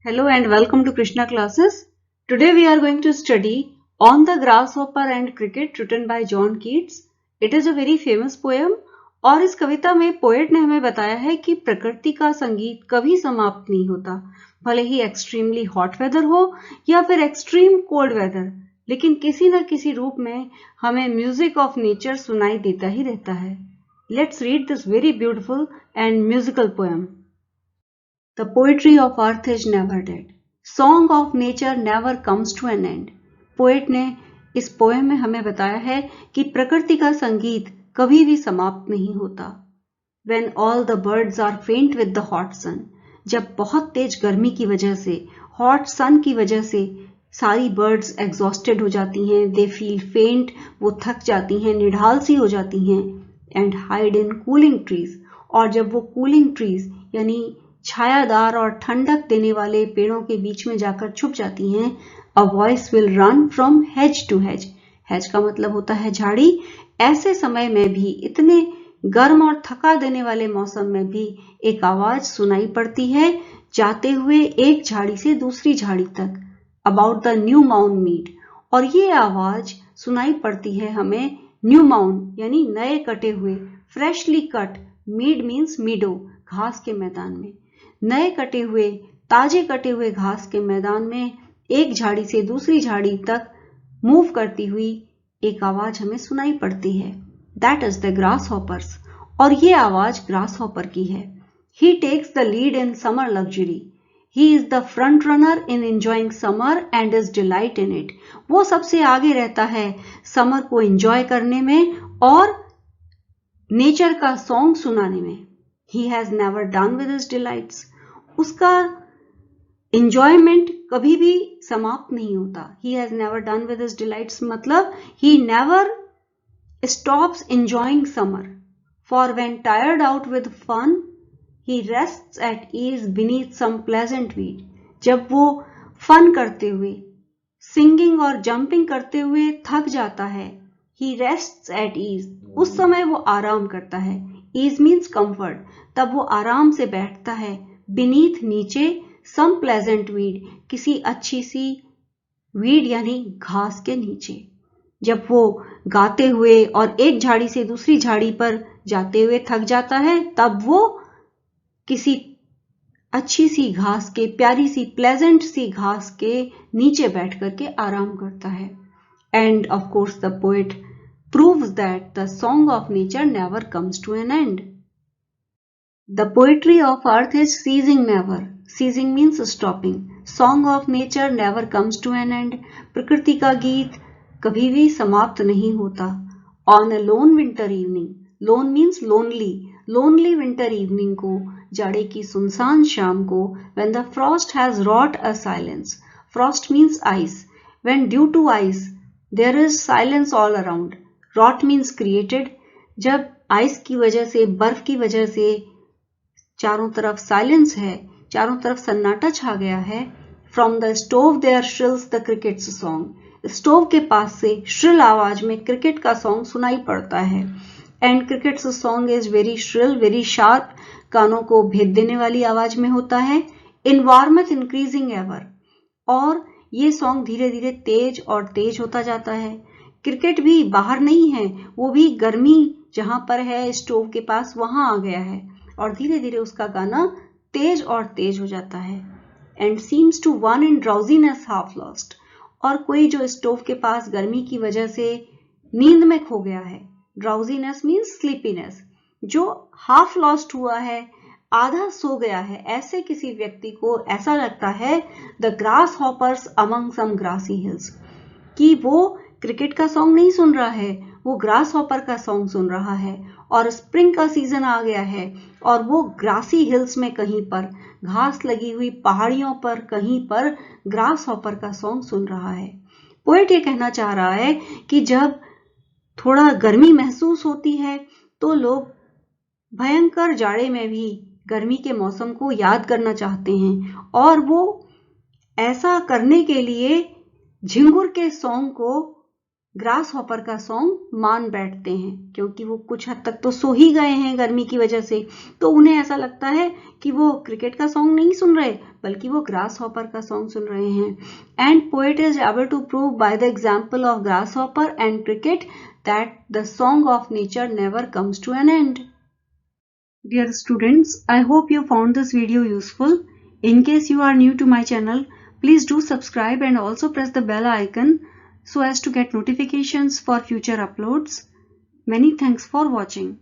Hello and welcome to Krishna classes. Today we are going to study On the Grasshopper and Cricket written by John Keats. It is a very famous poem और इस कविता में poet ने हमें बताया है कि प्रकृति का संगीत कभी समाप्त नहीं होता, भले ही एक्सट्रीमली हॉट वेदर हो या फिर एक्सट्रीम कोल्ड वेदर, लेकिन किसी न किसी रूप में हमें म्यूजिक ऑफ नेचर सुनाई देता ही रहता है. Let's read this very beautiful and musical poem. The poetry of earth is never dead. Song of nature never comes to an end. Poet ने इस पोएम में हमें बताया है कि प्रकृति का संगीत कभी भी समाप्त नहीं होता. When all the birds are faint with the hot sun. जब बहुत तेज गर्मी की वजह से, हॉट सन की वजह से सारी बर्ड्स एग्जॉस्टेड हो जाती हैं, they feel faint, वो थक जाती हैं, निढाल सी हो जाती हैं, and hide in cooling trees. और जब वो कूलिंग ट्रीज यानी छायादार और ठंडक देने वाले पेड़ों के बीच में जाकर छुप जाती हैं, a voice will run from hedge to hedge. Hedge का मतलब होता है झाड़ी. ऐसे समय में भी, इतने गर्म और थका देने वाले मौसम में भी एक आवाज सुनाई पड़ती है जाते हुए एक झाड़ी से दूसरी झाड़ी तक, अबाउट द न्यू माउन मीड. और ये आवाज सुनाई पड़ती है हमें न्यू माउन यानी नए कटे हुए, freshly cut, mead means meadow, घास के मैदान में. नए कटे हुए, ताजे कटे हुए घास के मैदान में एक झाड़ी से दूसरी झाड़ी तक मूव करती हुई एक आवाज हमें सुनाई पड़ती है. That is the grasshoppers. और ये आवाज ग्रास हॉपर की है. He takes the lead in summer luxury. He is the front runner in enjoying summer and is delight in it. वो सबसे आगे रहता है समर को एंजॉय करने में और नेचर का सॉन्ग सुनाने में. He has never done with his delights. उसका enjoyment कभी भी समाप्त नहीं होता. He has never done with his delights मतलब he never stops enjoying summer. For when tired out with fun, he rests at ease beneath some pleasant weed. जब वो fun करते हुए, सिंगिंग और जंपिंग करते हुए थक जाता है, he rests at ease. उस समय वो आराम करता है. Ease means comfort. तब वो आराम से बैठता है. Beneath नीचे, some pleasant weed, किसी अच्छी सी weed यानी घास के नीचे. जब वो गाते हुए और एक झाड़ी से दूसरी झाड़ी पर जाते हुए थक जाता है, तब वो किसी अच्छी सी घास के, प्यारी सी, प्लेजेंट सी घास के नीचे बैठ करके आराम करता है. And of course the poet proves that the song of nature never comes to an end. The poetry of earth is ceasing never. Ceasing means stopping. Song of nature never comes to an end. प्रकृति का गीत कभी भी समाप्त नहीं होता. On a lone winter evening. Lone means lonely. Lonely winter evening को, जाड़े की सुनसान शाम को, when the frost has wrought a silence. Frost means ice. When due to ice, there is silence all around. Wrought means created. जब ice की वजह से, बर्फ की वजह से चारों तरफ साइलेंस है, चारों तरफ सन्नाटा छा गया है. From the stove there shrills the cricket's song. Stove के पास से श्रिल आवाज में क्रिकेट का सॉन्ग सुनाई पड़ता है. And crickets song is very shrill, very sharp, कानों को भेद देने वाली आवाज में होता है. इन वार्मथ इंक्रीजिंग एवर. और ये सॉन्ग धीरे धीरे तेज और तेज होता जाता है. क्रिकेट भी बाहर नहीं है, वो भी गर्मी जहां पर है स्टोव के पास, वहां आ गया है और धीरे धीरे उसका गाना तेज और तेज हो जाता है. And seems to one in drowsiness half lost. और कोई जो स्टोव के पास गर्मी की वजह से नींद में खो गया है. Drowsiness means sleepiness. जो हाफ लॉस्ट हुआ है, आधा सो गया है, ऐसे किसी व्यक्ति को ऐसा लगता है the grasshoppers among some grassy hills, कि वो क्रिकेट का सॉन्ग नहीं सुन रहा है, वो ग्रास हॉपर का सॉन्ग सुन रहा है. और स्प्रिंग का सीजन आ गया है और वो ग्रासी हिल्स में कहीं पर, घास लगी हुई पहाड़ियों पर कहीं पर ग्रास हॉपर का सॉन्ग सुन रहा है. पोएट ये कहना चाह रहा है कि जब थोड़ा गर्मी महसूस होती है तो लोग भयंकर जाड़े में भी गर्मी के मौसम को याद करना चाहते हैं और वो ऐसा करने के लिए झिंगुर के सॉन्ग को ग्रास हॉपर का सॉन्ग मान बैठते हैं, क्योंकि वो कुछ हद तक तो सो ही गए हैं गर्मी की वजह से, तो उन्हें ऐसा लगता है कि वो क्रिकेट का सॉन्ग नहीं सुन रहे बल्कि वो ग्रास हॉपर का सॉन्ग सुन रहे हैं। And poet is able to prove by the example of grasshopper and cricket that the song of nature never comes to an end. Dear students, I hope you found this video useful. In case you are new to my channel, please do subscribe and also press the bell icon so as to get notifications for future uploads. Many thanks for watching.